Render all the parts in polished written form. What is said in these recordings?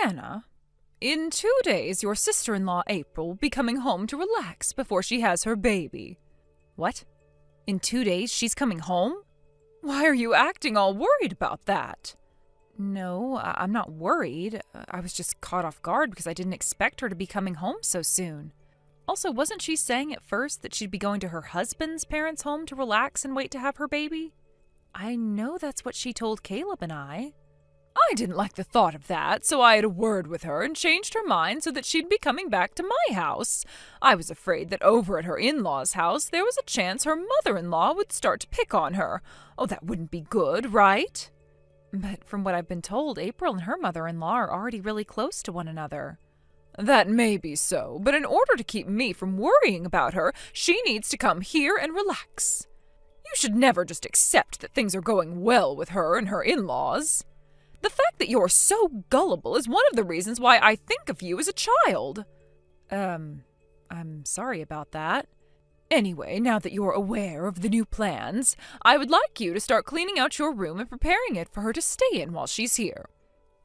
Anna, in 2 days your sister-in-law April will be coming home to relax before she has her baby. What? In 2 days she's coming home? Why are you acting all worried about that? No, I'm not worried. I was just caught off guard because I didn't expect her to be coming home so soon. Also, wasn't she saying at first that she'd be going to her husband's parents' home to relax and wait to have her baby? I know that's what she told Caleb and I. I didn't like the thought of that, so I had a word with her and changed her mind so that she'd be coming back to my house. I was afraid that over at her in-laws' house there was a chance her mother-in-law would start to pick on her. Oh, that wouldn't be good, right? But from what I've been told, April and her mother-in-law are already really close to one another. That may be so, but in order to keep me from worrying about her, she needs to come here and relax. You should never just accept that things are going well with her and her in-laws. The fact that you're so gullible is one of the reasons why I think of you as a child. I'm sorry about that. Anyway, now that you're aware of the new plans, I would like you to start cleaning out your room and preparing it for her to stay in while she's here.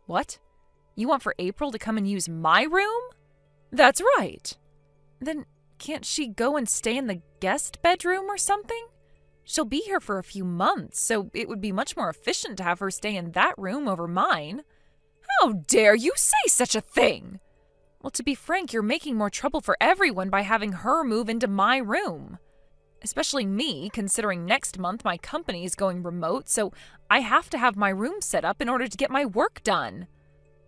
What? You want for April to come and use my room? That's right. Then can't she go and stay in the guest bedroom or something? She'll be here for a few months, so it would be much more efficient to have her stay in that room over mine. How dare you say such a thing? Well, to be frank, you're making more trouble for everyone by having her move into my room. Especially me, considering next month my company is going remote, so I have to have my room set up in order to get my work done.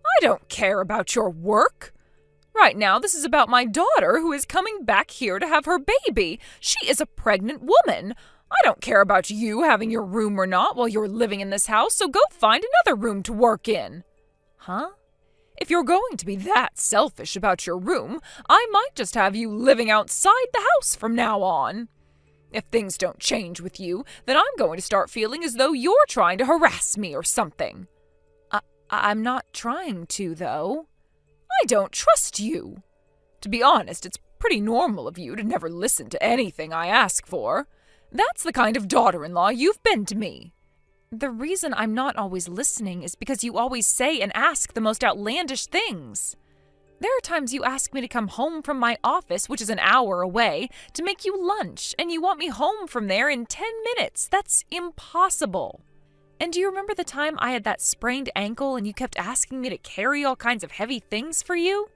I don't care about your work. Right now, this is about my daughter who is coming back here to have her baby. She is a pregnant woman. I don't care about you having your room or not while you're living in this house, so go find another room to work in. Huh? If you're going to be that selfish about your room, I might just have you living outside the house from now on. If things don't change with you, then I'm going to start feeling as though you're trying to harass me or something. I'm not trying to, though. I don't trust you. To be honest, it's pretty normal of you to never listen to anything I ask for. That's the kind of daughter-in-law you've been to me. The reason I'm not always listening is because you always say and ask the most outlandish things. There are times you ask me to come home from my office, which is an hour away, to make you lunch, and you want me home from there in 10 minutes. That's impossible. And do you remember the time I had that sprained ankle and you kept asking me to carry all kinds of heavy things for you?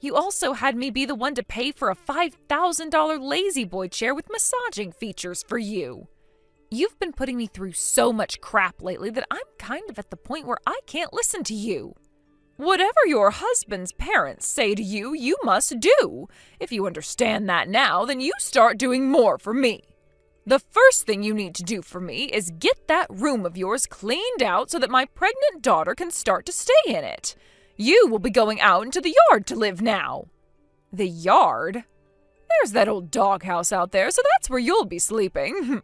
You also had me be the one to pay for a $5,000 lazy boy chair with massaging features for you. You've been putting me through so much crap lately that I'm kind of at the point where I can't listen to you. Whatever your husband's parents say to you, you must do. If you understand that now, then you start doing more for me. The first thing you need to do for me is get that room of yours cleaned out so that my pregnant daughter can start to stay in it. You will be going out into the yard to live now. The yard? There's that old doghouse out there, so that's where you'll be sleeping.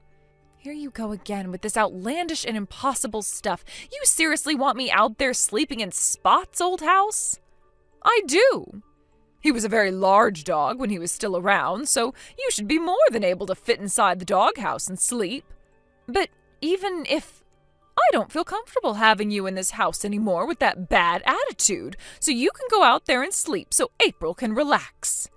Here you go again with this outlandish and impossible stuff. You seriously want me out there sleeping in Spot's old house? I do. He was a very large dog when he was still around, so you should be more than able to fit inside the doghouse and sleep. But even if I don't feel comfortable having you in this house anymore with that bad attitude, so you can go out there and sleep so April can relax.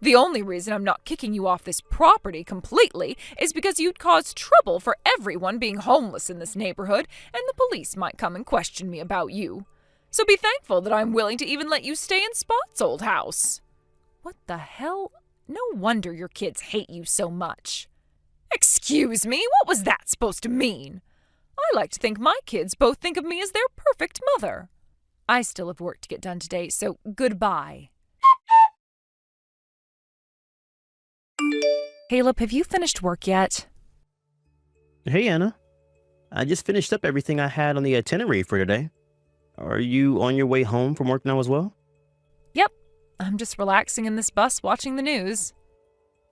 The only reason I'm not kicking you off this property completely is because you'd cause trouble for everyone being homeless in this neighborhood, and the police might come and question me about you. So be thankful that I'm willing to even let you stay in Spot's old house. What the hell? No wonder your kids hate you so much. Excuse me, what was that supposed to mean? I like to think my kids both think of me as their perfect mother. I still have work to get done today, so goodbye. Caleb, have you finished work yet? Hey, Anna. I just finished up everything I had on the itinerary for today. Are you on your way home from work now as well? Yep. I'm just relaxing in this bus watching the news.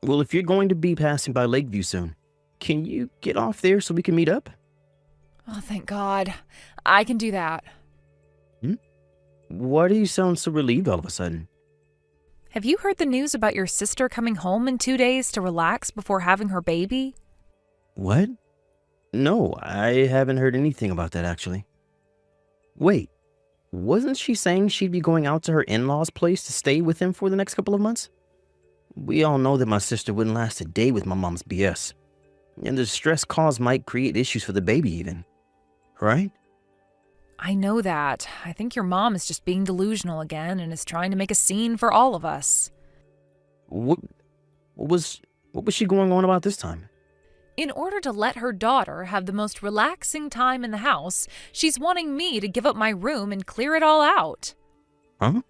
Well, if you're going to be passing by Lakeview soon, can you get off there so we can meet up? Oh, thank God. I can do that. Why do you sound so relieved all of a sudden? Have you heard the news about your sister coming home in 2 days to relax before having her baby? What? No, I haven't heard anything about that, actually. Wait, Wasn't she saying she'd be going out to her in-laws' place to stay with him for the next couple of months? We all know that my sister wouldn't last a day with my mom's BS. And the stress caused might create issues for the baby even. Right? I know that. I think your mom is just being delusional again and is trying to make a scene for all of us. What was she going on about this time? In order to let her daughter have the most relaxing time in the house, she's wanting me to give up my room and clear it all out. Huh?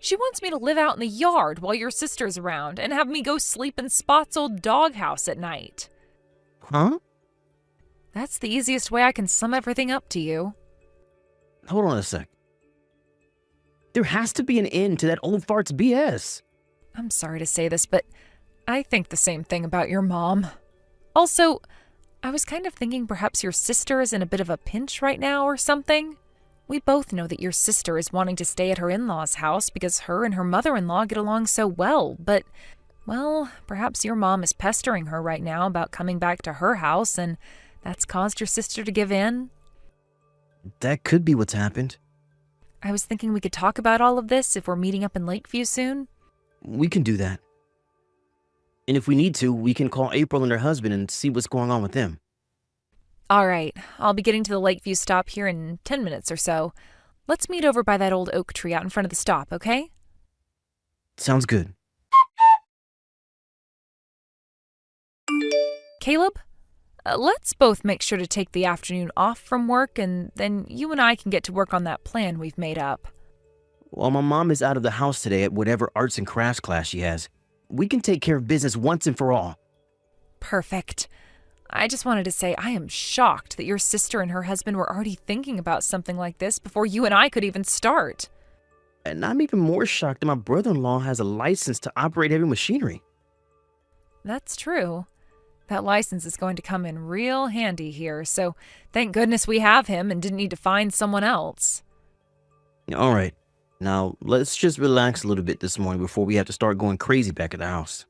She wants me to live out in the yard while your sister's around and have me go sleep in Spot's old doghouse at night. Huh? That's the easiest way I can sum everything up to you. Hold on a sec. There has to be an end to that old fart's BS. I'm sorry to say this, but I think the same thing about your mom. Also, I was kind of thinking perhaps your sister is in a bit of a pinch right now or something. We both know that your sister is wanting to stay at her in-laws' house because her and her mother-in-law get along so well, but, well, perhaps your mom is pestering her right now about coming back to her house, and that's caused your sister to give in. That could be what's happened. I was thinking we could talk about all of this if we're meeting up in Lakeview soon. We can do that. And if we need to, we can call April and her husband and see what's going on with them. All right, I'll be getting to the Lakeview stop here in 10 minutes or so. Let's meet over by that old oak tree out in front of the stop, okay? Sounds good. Caleb, let's both make sure to take the afternoon off from work, and then you and I can get to work on that plan we've made up. While my mom is out of the house today at whatever arts and crafts class she has, we can take care of business once and for all. Perfect. I just wanted to say I am shocked that your sister and her husband were already thinking about something like this before you and I could even start. And I'm even more shocked that my brother-in-law has a license to operate heavy machinery. That's true. That license is going to come in real handy here, so thank goodness we have him and didn't need to find someone else. All right. Now, let's just relax a little bit this morning before we have to start going crazy back at the house.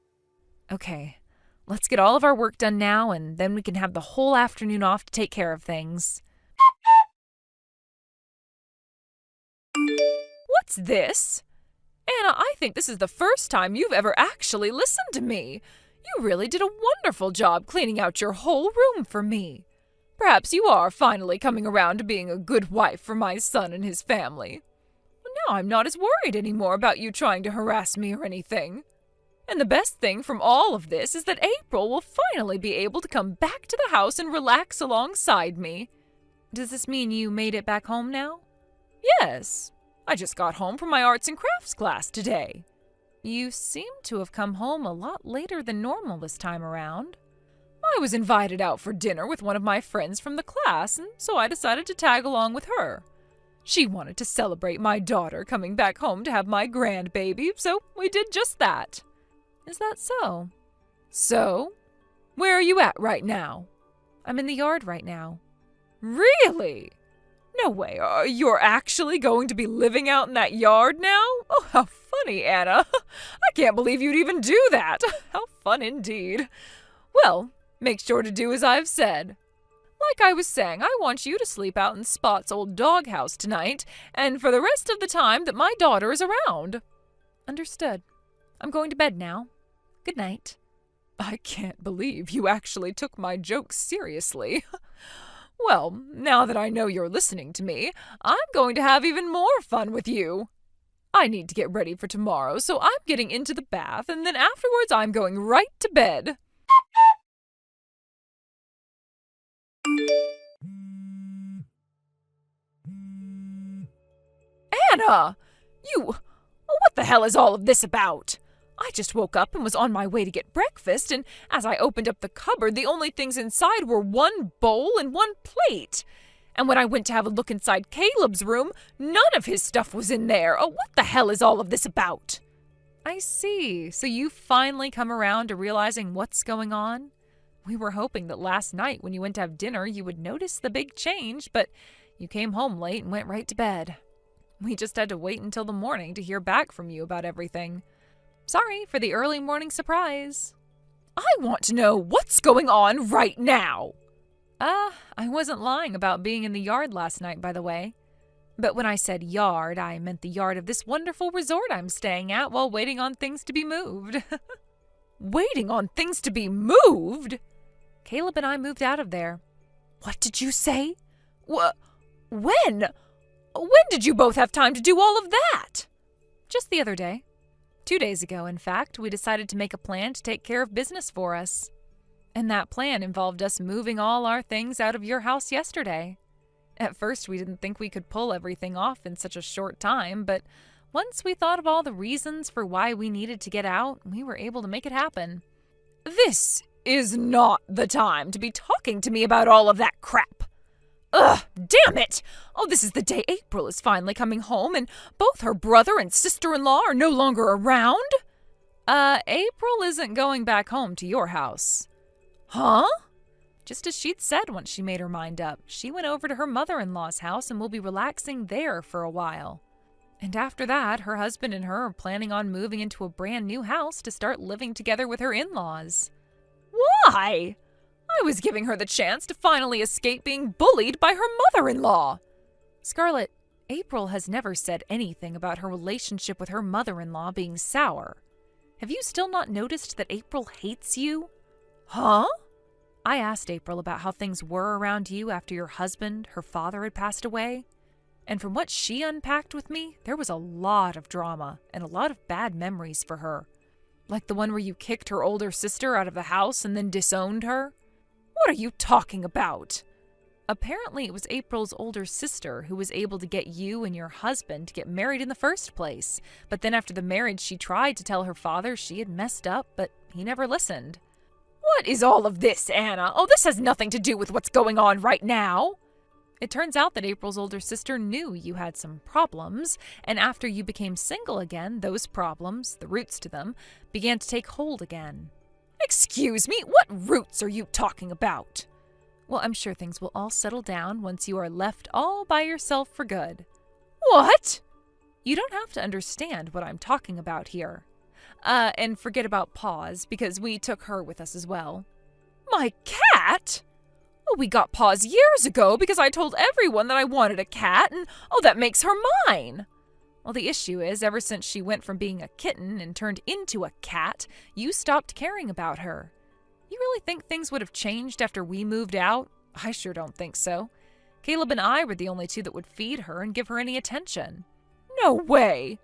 Okay. Let's get all of our work done now, and then we can have the whole afternoon off to take care of things. What's this? Anna, I think this is the first time you've ever actually listened to me. You really did a wonderful job cleaning out your whole room for me. Perhaps you are finally coming around to being a good wife for my son and his family. Now I'm not as worried anymore about you trying to harass me or anything. And the best thing from all of this is that April will finally be able to come back to the house and relax alongside me. Does this mean you made it back home now? Yes. I just got home from my arts and crafts class today. You seem to have come home a lot later than normal this time around. I was invited out for dinner with one of my friends from the class, and so I decided to tag along with her. She wanted to celebrate my daughter coming back home to have my grandbaby, so we did just that. Is that so? So? Where are you at right now? I'm in the yard right now. Really? No way. You're actually going to be living out in that yard now? Oh, how funny, Anna. I can't believe you'd even do that. How fun indeed. Well, make sure to do as I've said. Like I was saying, I want you to sleep out in Spot's old doghouse tonight, and for the rest of the time that my daughter is around. Understood. I'm going to bed now. Good night. I can't believe you actually took my joke seriously. Well, now that I know you're listening to me, I'm going to have even more fun with you. I need to get ready for tomorrow, so I'm getting into the bath, and then afterwards I'm going right to bed. Anna! What the hell is all of this about? I just woke up and was on my way to get breakfast, and as I opened up the cupboard, the only things inside were one bowl and one plate. And when I went to have a look inside Caleb's room, none of his stuff was in there. Oh, what the hell is all of this about? I see. So you finally come around to realizing what's going on? We were hoping that last night when you went to have dinner, you would notice the big change, but you came home late and went right to bed. We just had to wait until the morning to hear back from you about everything. Sorry for the early morning surprise. I want to know what's going on right now. I wasn't lying about being in the yard last night, by the way. But when I said yard, I meant the yard of this wonderful resort I'm staying at while waiting on things to be moved. Waiting on things to be moved? Caleb and I moved out of there. What did you say? When? When did you both have time to do all of that? Just the other day. 2 days ago, in fact, we decided to make a plan to take care of business for us. And that plan involved us moving all our things out of your house yesterday. At first, we didn't think we could pull everything off in such a short time, but once we thought of all the reasons for why we needed to get out, we were able to make it happen. This is not the time to be talking to me about all of that crap. Ugh, damn it! Oh, this is the day April is finally coming home, and both her brother and sister-in-law are no longer around? April isn't going back home to your house. Huh? Just as she'd said once she made her mind up, she went over to her mother-in-law's house and will be relaxing there for a while. And after that, her husband and her are planning on moving into a brand new house to start living together with her in-laws. Why? I was giving her the chance to finally escape being bullied by her mother-in-law. Scarlett, April has never said anything about her relationship with her mother-in-law being sour. Have you still not noticed that April hates you? Huh? I asked April about how things were around you after your husband, her father, had passed away. And from what she unpacked with me, there was a lot of drama and a lot of bad memories for her. Like the one where you kicked her older sister out of the house and then disowned her. What are you talking about? Apparently it was April's older sister who was able to get you and your husband to get married in the first place. But then after the marriage, she tried to tell her father she had messed up, but he never listened. What is all of this, Anna? Oh, this has nothing to do with what's going on right now. It turns out that April's older sister knew you had some problems, and after you became single again, those problems, the roots to them, began to take hold again. Excuse me, what roots are you talking about? Well, I'm sure things will all settle down once you are left all by yourself for good. What? You don't have to understand what I'm talking about here. And forget about Paws, because we took her with us as well. My cat? Oh, we got Paws years ago because I told everyone that I wanted a cat, and that makes her mine. Well, the issue is, ever since she went from being a kitten and turned into a cat, you stopped caring about her. You really think things would have changed after we moved out? I sure don't think so. Caleb and I were the only two that would feed her and give her any attention. No way!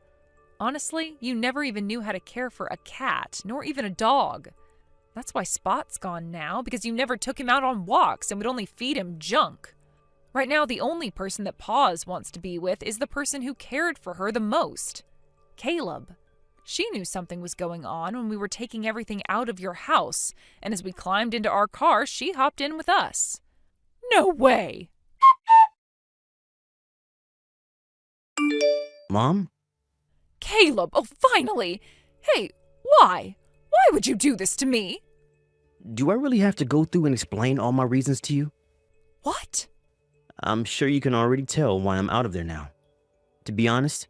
Honestly, you never even knew how to care for a cat, nor even a dog. That's why Spot's gone now, because you never took him out on walks and would only feed him junk. Right now, the only person that Paws wants to be with is the person who cared for her the most. Caleb. She knew something was going on when we were taking everything out of your house, and as we climbed into our car, she hopped in with us. No way! Mom? Caleb, oh, finally! Hey, why? Why would you do this to me? Do I really have to go through and explain all my reasons to you? What? I'm sure you can already tell why I'm out of there now. To be honest,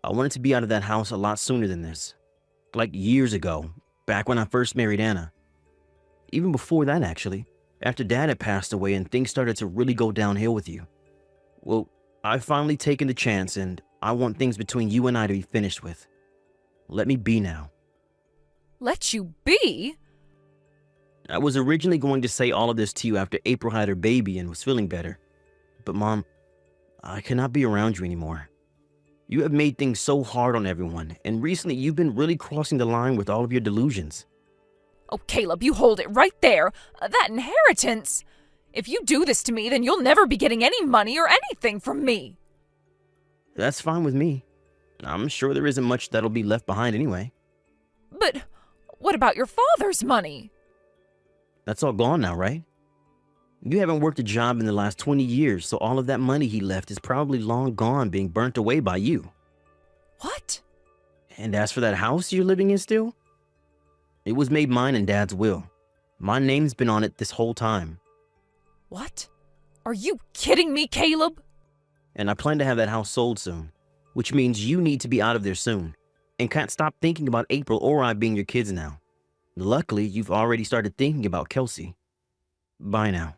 I wanted to be out of that house a lot sooner than this. Like years ago, back when I first married Anna. Even before that, actually, after Dad had passed away and things started to really go downhill with you. Well, I've finally taken the chance, and I want things between you and I to be finished with. Let me be now. Let you be? I was originally going to say all of this to you after April had her baby and was feeling better. But Mom, I cannot be around you anymore. You have made things so hard on everyone, and recently you've been really crossing the line with all of your delusions. Oh, Caleb, you hold it right there. That inheritance. If you do this to me, then you'll never be getting any money or anything from me. That's fine with me. I'm sure there isn't much that'll be left behind anyway. But what about your father's money? That's all gone now, right? You haven't worked a job in the last 20 years, so all of that money he left is probably long gone, being burnt away by you. What? And as for that house you're living in still? It was made mine in Dad's will. My name's been on it this whole time. What? Are you kidding me, Caleb? And I plan to have that house sold soon, which means you need to be out of there soon, and can't stop thinking about April or I being your kids now. Luckily, you've already started thinking about Kelsey. Bye now.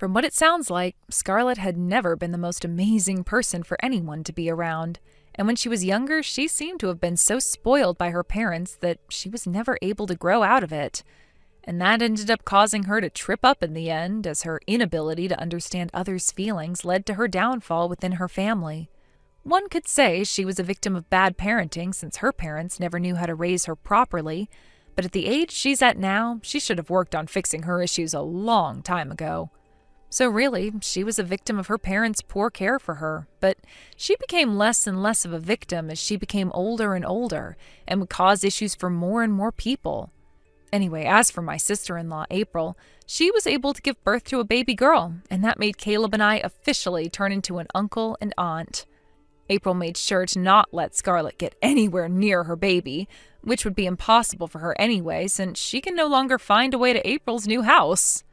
From what it sounds like, Scarlett had never been the most amazing person for anyone to be around. And when she was younger, she seemed to have been so spoiled by her parents that she was never able to grow out of it. And that ended up causing her to trip up in the end, as her inability to understand others' feelings led to her downfall within her family. One could say she was a victim of bad parenting since her parents never knew how to raise her properly, but at the age she's at now, she should have worked on fixing her issues a long time ago. So really, she was a victim of her parents' poor care for her, but she became less and less of a victim as she became older and older and would cause issues for more and more people. Anyway, as for my sister-in-law, April, she was able to give birth to a baby girl, and that made Caleb and I officially turn into an uncle and aunt. April made sure to not let Scarlett get anywhere near her baby, which would be impossible for her anyway, since she can no longer find a way to April's new house.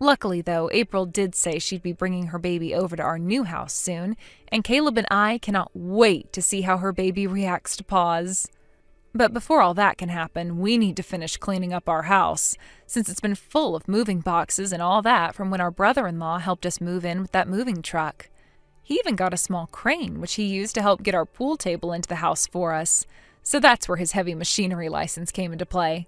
Luckily, though, April did say she'd be bringing her baby over to our new house soon, and Caleb and I cannot wait to see how her baby reacts to Paws. But before all that can happen, we need to finish cleaning up our house, since it's been full of moving boxes and all that from when our brother-in-law helped us move in with that moving truck. He even got a small crane, which he used to help get our pool table into the house for us, so that's where his heavy machinery license came into play.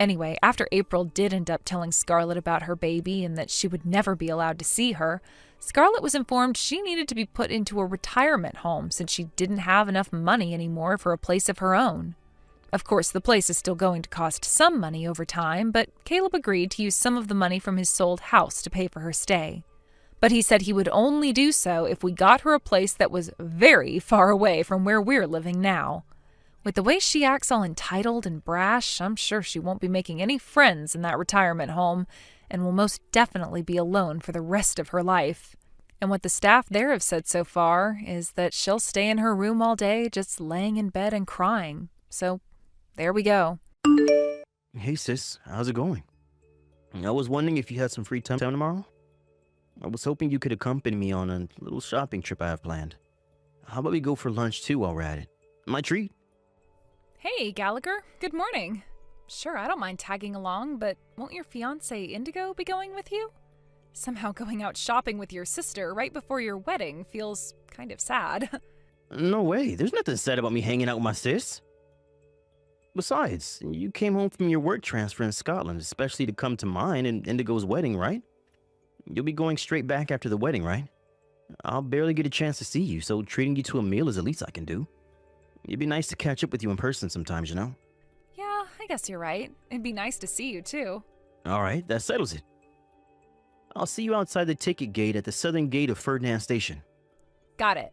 Anyway, after April did end up telling Scarlett about her baby and that she would never be allowed to see her, Scarlett was informed she needed to be put into a retirement home since she didn't have enough money anymore for a place of her own. Of course, the place is still going to cost some money over time, but Caleb agreed to use some of the money from his sold house to pay for her stay. But he said he would only do so if we got her a place that was very far away from where we're living now. With the way she acts all entitled and brash, I'm sure she won't be making any friends in that retirement home and will most definitely be alone for the rest of her life. And what the staff there have said so far is that she'll stay in her room all day just laying in bed and crying. So there we go. Hey sis, how's it going? I was wondering if you had some free time tomorrow. I was hoping you could accompany me on a little shopping trip I have planned. How about we go for lunch too while we're at it? My treat. Hey, Gallagher. Good morning. Sure, I don't mind tagging along, but won't your fiancé Indigo be going with you? Somehow going out shopping with your sister right before your wedding feels kind of sad. No way, there's nothing sad about me hanging out with my sis. Besides, you came home from your work transfer in Scotland, especially to come to mine and Indigo's wedding, right? You'll be going straight back after the wedding, right? I'll barely get a chance to see you, so treating you to a meal is the least I can do. It'd be nice to catch up with you in person sometimes, you know? Yeah, I guess you're right. It'd be nice to see you, too. All right, that settles it. I'll see you outside the ticket gate at the southern gate of Ferdinand Station. Got it.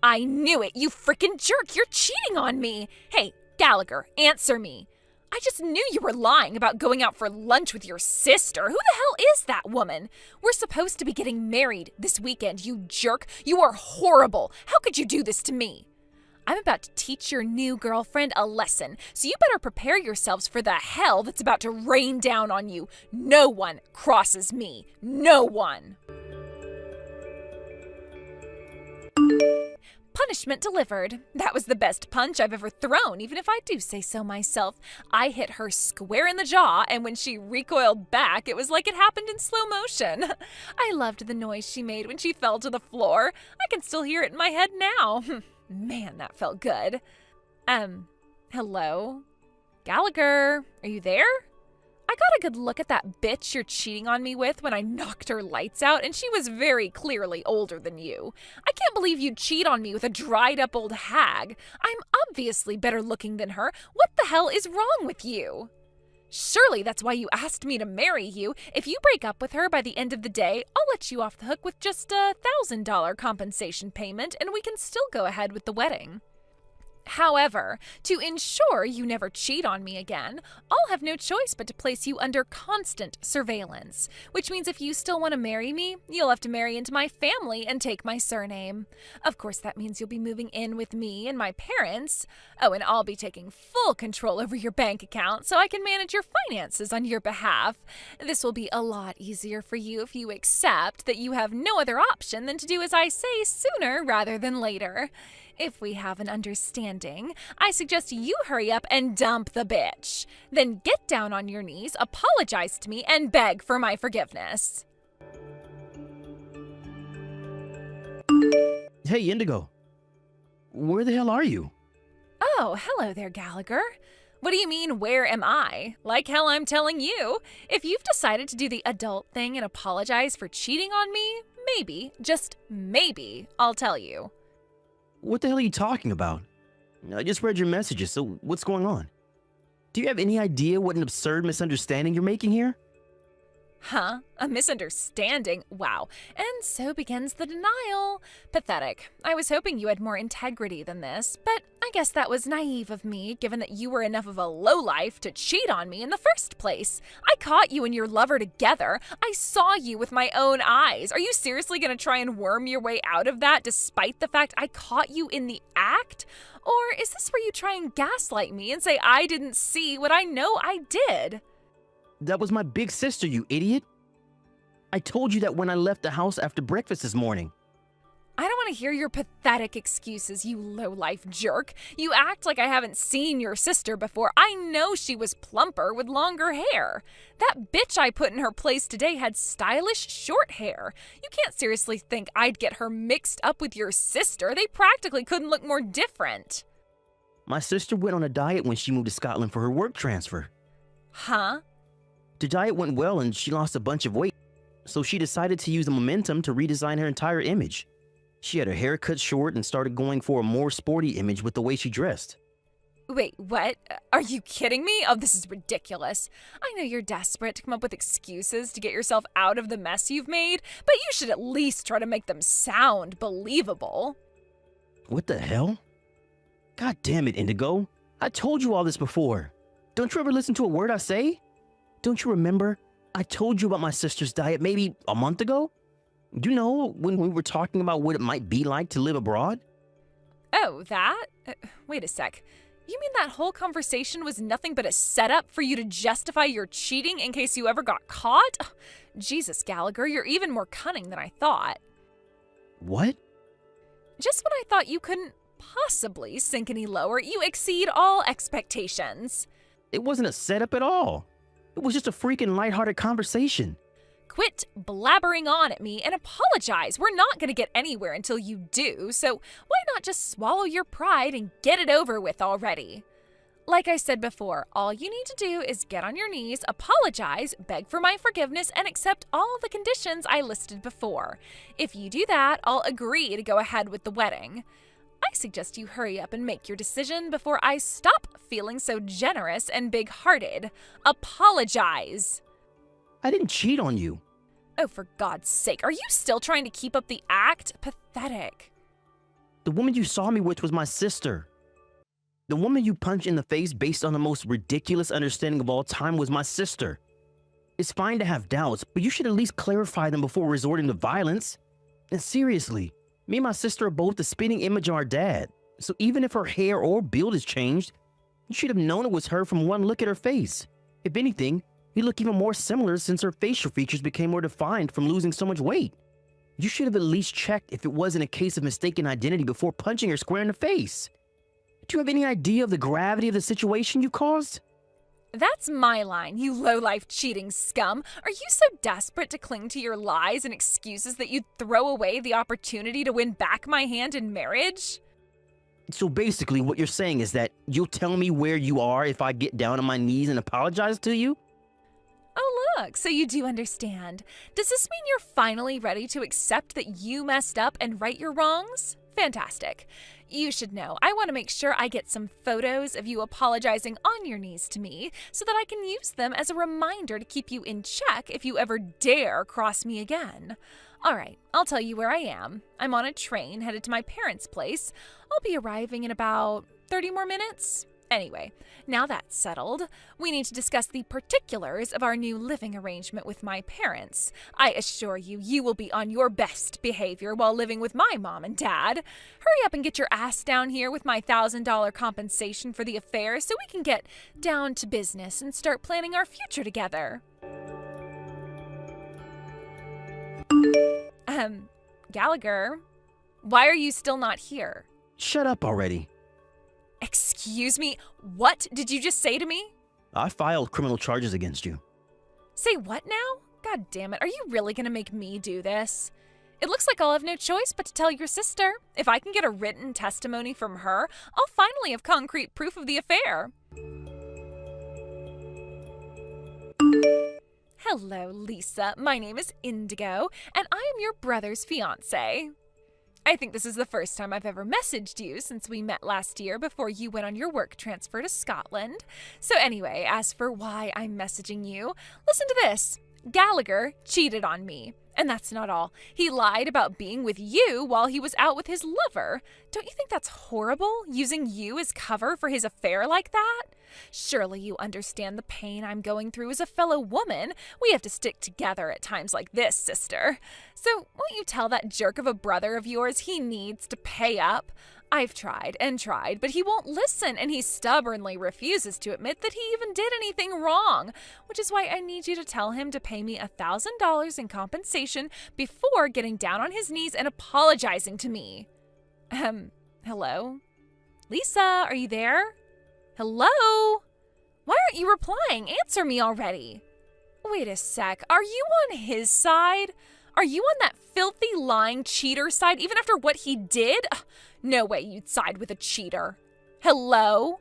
I knew it, you frickin' jerk! You're cheating on me! Hey, Gallagher, answer me! I just knew you were lying about going out for lunch with your sister. Who the hell is that woman? We're supposed to be getting married this weekend, you jerk. You are horrible. How could you do this to me? I'm about to teach your new girlfriend a lesson, so you better prepare yourselves for the hell that's about to rain down on you. No one crosses me. No one. Punishment delivered. That was the best punch I've ever thrown, even if I do say so myself. I hit her square in the jaw, and when she recoiled back, it was like it happened in slow motion. I loved the noise she made when she fell to the floor. I can still hear it in my head now. Man, that felt good. Hello? Gallagher, are you there? I got a good look at that bitch you're cheating on me with when I knocked her lights out, and she was very clearly older than you. I can't believe you'd cheat on me with a dried-up old hag. I'm obviously better looking than her. What the hell is wrong with you? Surely that's why you asked me to marry you. If you break up with her by the end of the day, I'll let you off the hook with just a $1,000 compensation payment, and we can still go ahead with the wedding. However, to ensure you never cheat on me again, I'll have no choice but to place you under constant surveillance, which means if you still want to marry me, you'll have to marry into my family and take my surname. Of course, that means you'll be moving in with me and my parents. Oh, and I'll be taking full control over your bank account so I can manage your finances on your behalf. This will be a lot easier for you if you accept that you have no other option than to do as I say sooner rather than later. If we have an understanding, I suggest you hurry up and dump the bitch. Then get down on your knees, apologize to me, and beg for my forgiveness. Hey, Indigo. Where the hell are you? Oh, hello there, Gallagher. What do you mean, where am I? Like hell I'm telling you. If you've decided to do the adult thing and apologize for cheating on me, maybe, just maybe, I'll tell you. What the hell are you talking about? I just read your messages, so what's going on? Do you have any idea what an absurd misunderstanding you're making here? Huh? A misunderstanding? Wow. And so begins the denial. Pathetic. I was hoping you had more integrity than this, but I guess that was naive of me, given that you were enough of a lowlife to cheat on me in the first place. I caught you and your lover together. I saw you with my own eyes. Are you seriously going to try and worm your way out of that despite the fact I caught you in the act? Or is this where you try and gaslight me and say I didn't see what I know I did? That was my big sister, you idiot. I told you that when I left the house after breakfast this morning. I don't want to hear your pathetic excuses, you low-life jerk. You act like I haven't seen your sister before. I know she was plumper with longer hair. That bitch I put in her place today had stylish short hair. You can't seriously think I'd get her mixed up with your sister. They practically couldn't look more different. My sister went on a diet when she moved to Scotland for her work transfer. Huh? The diet went well and she lost a bunch of weight, so she decided to use the momentum to redesign her entire image. She had her hair cut short and started going for a more sporty image with the way she dressed. Wait, what? Are you kidding me? Oh, this is ridiculous. I know you're desperate to come up with excuses to get yourself out of the mess you've made, but you should at least try to make them sound believable. What the hell? God damn it, Indigo. I told you all this before. Don't you ever listen to a word I say? Don't you remember? I told you about my sister's diet maybe a month ago? You know, when we were talking about what it might be like to live abroad? Oh, that? Wait a sec. You mean that whole conversation was nothing but a setup for you to justify your cheating in case you ever got caught? Oh, Jesus, Gallagher, you're even more cunning than I thought. What? Just when I thought you couldn't possibly sink any lower, you exceed all expectations. It wasn't a setup at all. It was just a freaking lighthearted conversation. Quit blabbering on at me and apologize. We're not going to get anywhere until you do, so why not just swallow your pride and get it over with already? Like I said before, all you need to do is get on your knees, apologize, beg for my forgiveness, and accept all the conditions I listed before. If you do that, I'll agree to go ahead with the wedding. I suggest you hurry up and make your decision before I stop feeling so generous and big-hearted. Apologize. I didn't cheat on you. Oh, for God's sake, are you still trying to keep up the act? Pathetic. The woman you saw me with was my sister. The woman you punched in the face based on the most ridiculous understanding of all time was my sister. It's fine to have doubts, but you should at least clarify them before resorting to violence. And seriously, me and my sister are both the spitting image of our dad, so even if her hair or build has changed, you should have known it was her from one look at her face. If anything, you look even more similar since her facial features became more defined from losing so much weight. You should have at least checked if it wasn't a case of mistaken identity before punching her square in the face. Do you have any idea of the gravity of the situation you caused? That's my line, you low-life cheating scum. Are you so desperate to cling to your lies and excuses that you'd throw away the opportunity to win back my hand in marriage? So basically what you're saying is that you'll tell me where you are if I get down on my knees and apologize to you? Oh, look, so you do understand. Does this mean you're finally ready to accept that you messed up and right your wrongs? Fantastic. You should know, I want to make sure I get some photos of you apologizing on your knees to me so that I can use them as a reminder to keep you in check if you ever dare cross me again. All right, I'll tell you where I am. I'm on a train headed to my parents' place. I'll be arriving in about 30 more minutes. Anyway, now that's settled, we need to discuss the particulars of our new living arrangement with my parents. I assure you, you will be on your best behavior while living with my mom and dad. Hurry up and get your ass down here with my $1,000 compensation for the affair so we can get down to business and start planning our future together. Gallagher, why are you still not here? Shut up already. Excuse me, what did you just say to me? I filed criminal charges against you. Say what now? God damn it, are you really gonna make me do this? It looks like I'll have no choice but to tell your sister. If I can get a written testimony from her, I'll finally have concrete proof of the affair. Hello, Lisa. My name is Indigo, and I am your brother's fiancé. I think this is the first time I've ever messaged you since we met last year before you went on your work transfer to Scotland. So anyway, as for why I'm messaging you, listen to this. Gallagher cheated on me. And that's not all. He lied about being with you while he was out with his lover. Don't you think that's horrible, using you as cover for his affair like that? Surely you understand the pain I'm going through as a fellow woman. We have to stick together at times like this, sister. So won't you tell that jerk of a brother of yours he needs to pay up? I've tried and tried, but he won't listen, and he stubbornly refuses to admit that he even did anything wrong, which is why I need you to tell him to pay me $1,000 in compensation before getting down on his knees and apologizing to me. Hello? Lisa, are you there? Hello? Why aren't you replying? Answer me already. Wait a sec, are you on his side? Are you on that filthy, lying cheater side even after what he did? Ugh, no way you'd side with a cheater. Hello?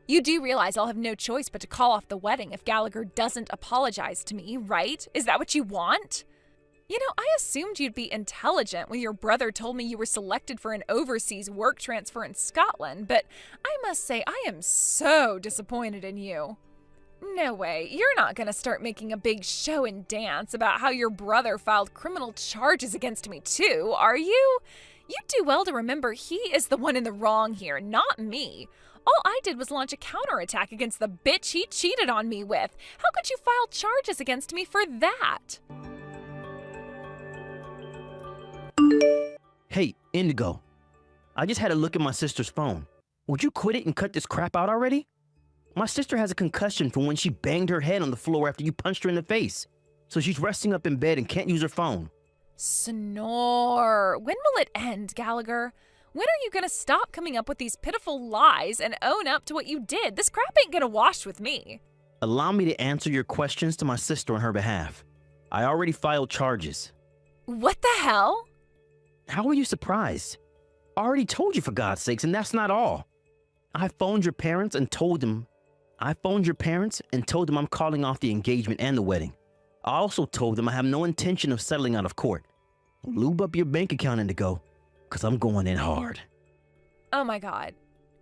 You do realize I'll have no choice but to call off the wedding if Gallagher doesn't apologize to me, right? Is that what you want? You know, I assumed you'd be intelligent when your brother told me you were selected for an overseas work transfer in Scotland, but I must say I am so disappointed in you. No way, you're not gonna start making a big show and dance about how your brother filed criminal charges against me too, are you? You'd do well to remember he is the one in the wrong here, not me. All I did was launch a counterattack against the bitch he cheated on me with. How could you file charges against me for that? Hey, Indigo. I just had a look at my sister's phone. Would you quit it and cut this crap out already? My sister has a concussion from when she banged her head on the floor after you punched her in the face. So she's resting up in bed and can't use her phone. Snore. When will it end, Gallagher? When are you gonna stop coming up with these pitiful lies and own up to what you did? This crap ain't gonna wash with me. Allow me to answer your questions to my sister on her behalf. I already filed charges. What the hell? How are you surprised? I already told you, for God's sakes, and that's not all. I phoned your parents and told them I'm calling off the engagement and the wedding. I also told them I have no intention of settling out of court. Lube up your bank account, Indigo, because I'm going in hard. Oh my God.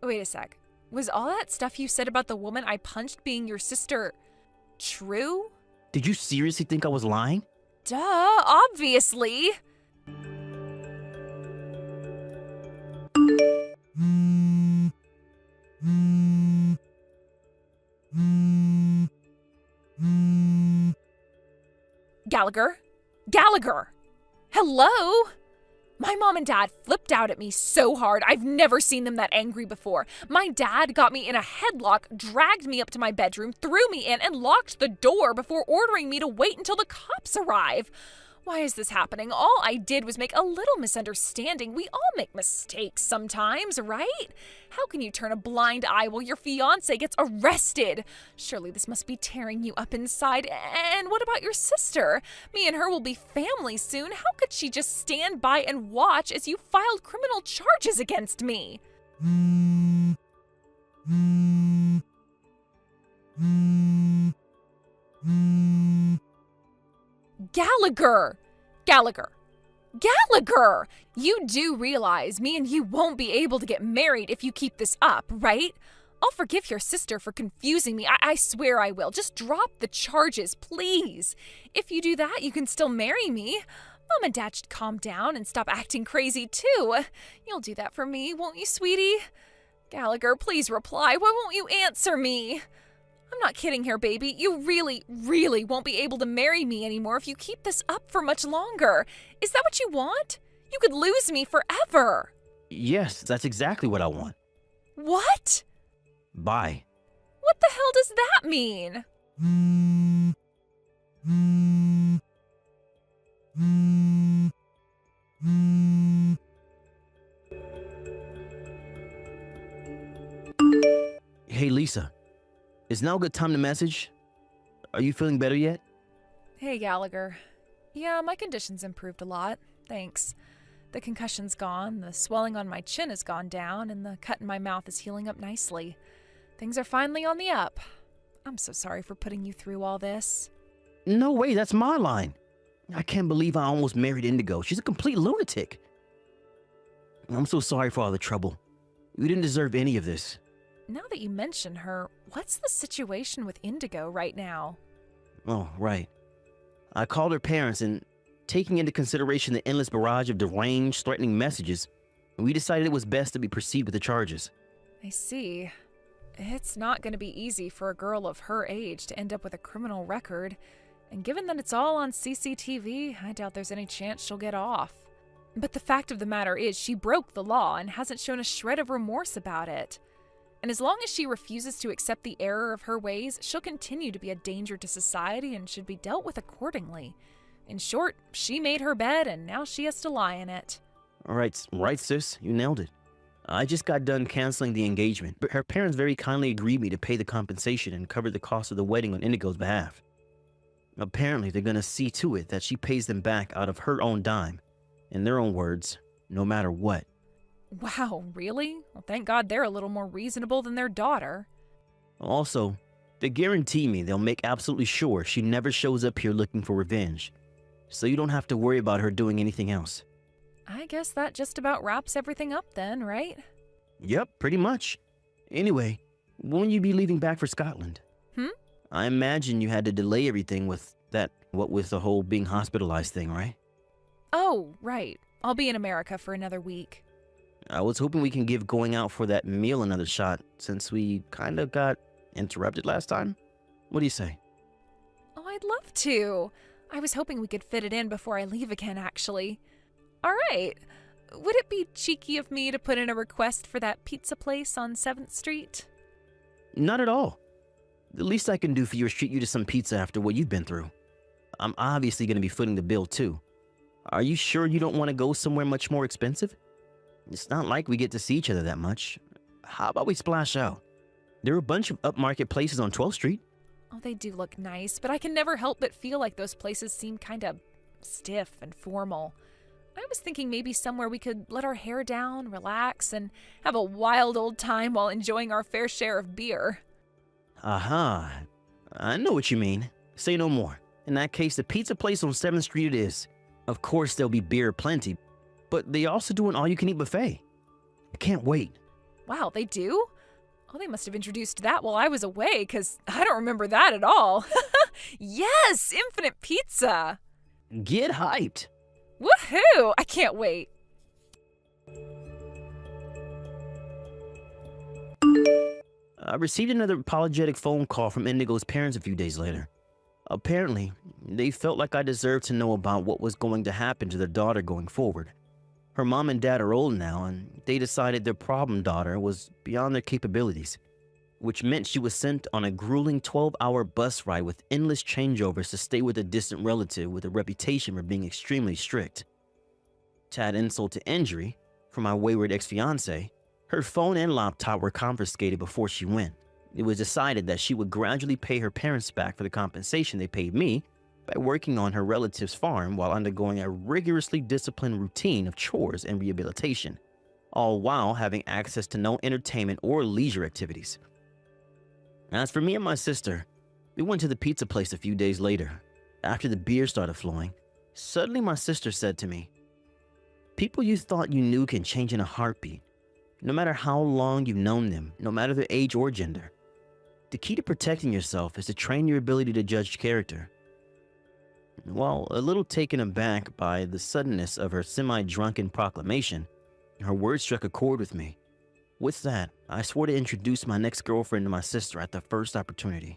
Wait a sec. Was all that stuff you said about the woman I punched being your sister true? Did you seriously think I was lying? Duh, obviously. Gallagher? Gallagher! Hello? My mom and dad flipped out at me so hard, I've never seen them that angry before. My dad got me in a headlock, dragged me up to my bedroom, threw me in, and locked the door before ordering me to wait until the cops arrive. Why is this happening? All I did was make a little misunderstanding. We all make mistakes sometimes, right? How can you turn a blind eye while your fiancé gets arrested? Surely this must be tearing you up inside. And what about your sister? Me and her will be family soon. How could she just stand by and watch as you filed criminal charges against me? Gallagher! Gallagher! Gallagher! You do realize me and you won't be able to get married if you keep this up, right? I'll forgive your sister for confusing me. I swear I will. Just drop the charges, please. If you do that, you can still marry me. Mom and Dad should calm down and stop acting crazy, too. You'll do that for me, won't you, sweetie? Gallagher, please reply. Why won't you answer me? I'm not kidding here, baby. You really, really won't be able to marry me anymore if you keep this up for much longer. Is that what you want? You could lose me forever. Yes, that's exactly what I want. What? Bye. What the hell does that mean? Lisa, is now a good time to message? Are you feeling better yet? Hey, Gallagher. Yeah, my condition's improved a lot. Thanks. The concussion's gone, the swelling on my chin has gone down, and the cut in my mouth is healing up nicely. Things are finally on the up. I'm so sorry for putting you through all this. No way, that's my line. I can't believe I almost married Indigo. She's a complete lunatic. I'm so sorry for all the trouble. You didn't deserve any of this. Now that you mention her, what's the situation with Indigo right now? Oh, right. I called her parents and, taking into consideration the endless barrage of deranged, threatening messages, we decided it was best that we proceed with the charges. I see. It's not going to be easy for a girl of her age to end up with a criminal record, and given that it's all on CCTV, I doubt there's any chance she'll get off. But the fact of the matter is she broke the law and hasn't shown a shred of remorse about it. And as long as she refuses to accept the error of her ways, she'll continue to be a danger to society and should be dealt with accordingly. In short, she made her bed and now she has to lie in it. All right, sis, you nailed it. I just got done canceling the engagement, but her parents very kindly agreed me to pay the compensation and cover the cost of the wedding on Indigo's behalf. Apparently, they're gonna see to it that she pays them back out of her own dime. In their own words, no matter what. Wow, really? Well, thank God they're a little more reasonable than their daughter. Also, they guarantee me they'll make absolutely sure she never shows up here looking for revenge, so you don't have to worry about her doing anything else. I guess that just about wraps everything up then, right? Yep, pretty much. Anyway, when will you be leaving back for Scotland? I imagine you had to delay everything with that, what with the whole being hospitalized thing, right? Oh, right. I'll be in America for another week. I was hoping we can give going out for that meal another shot, since we kinda got interrupted last time. What do you say? Oh, I'd love to. I was hoping we could fit it in before I leave again, actually. All right. Would it be cheeky of me to put in a request for that pizza place on 7th Street? Not at all. The least I can do for you is treat you to some pizza after what you've been through. I'm obviously going to be footing the bill too. Are you sure you don't want to go somewhere much more expensive? It's not like we get to see each other that much. How about we splash out? There are a bunch of upmarket places on 12th Street. Oh, they do look nice, but I can never help but feel like those places seem kind of stiff and formal. I was thinking maybe somewhere we could let our hair down, relax, and have a wild old time while enjoying our fair share of beer. Aha. I know what you mean. Say no more. In that case, the pizza place on 7th Street it is. Of course, there'll be beer plenty, but they also do an all-you-can-eat buffet. I can't wait. Wow, they do? Oh, they must have introduced that while I was away, because I don't remember that at all. Yes, infinite pizza. Get hyped. Woohoo! I can't wait. I received another apologetic phone call from Indigo's parents a few days later. Apparently, they felt like I deserved to know about what was going to happen to their daughter going forward. Her mom and dad are old now, and they decided their problem daughter was beyond their capabilities, which meant she was sent on a grueling 12-hour bus ride with endless changeovers to stay with a distant relative with a reputation for being extremely strict. To add insult to injury, for my wayward ex-fiancée, her phone and laptop were confiscated before she went. It was decided that she would gradually pay her parents back for the compensation they paid me by working on her relative's farm while undergoing a rigorously disciplined routine of chores and rehabilitation, all while having access to no entertainment or leisure activities. As for me and my sister, we went to the pizza place a few days later. After the beer started flowing, suddenly my sister said to me, "People you thought you knew can change in a heartbeat, no matter how long you've known them, no matter their age or gender. The key to protecting yourself is to train your ability to judge character." While a little taken aback by the suddenness of her semi-drunken proclamation, her words struck a chord with me. With that, I swore to introduce my next girlfriend to my sister at the first opportunity.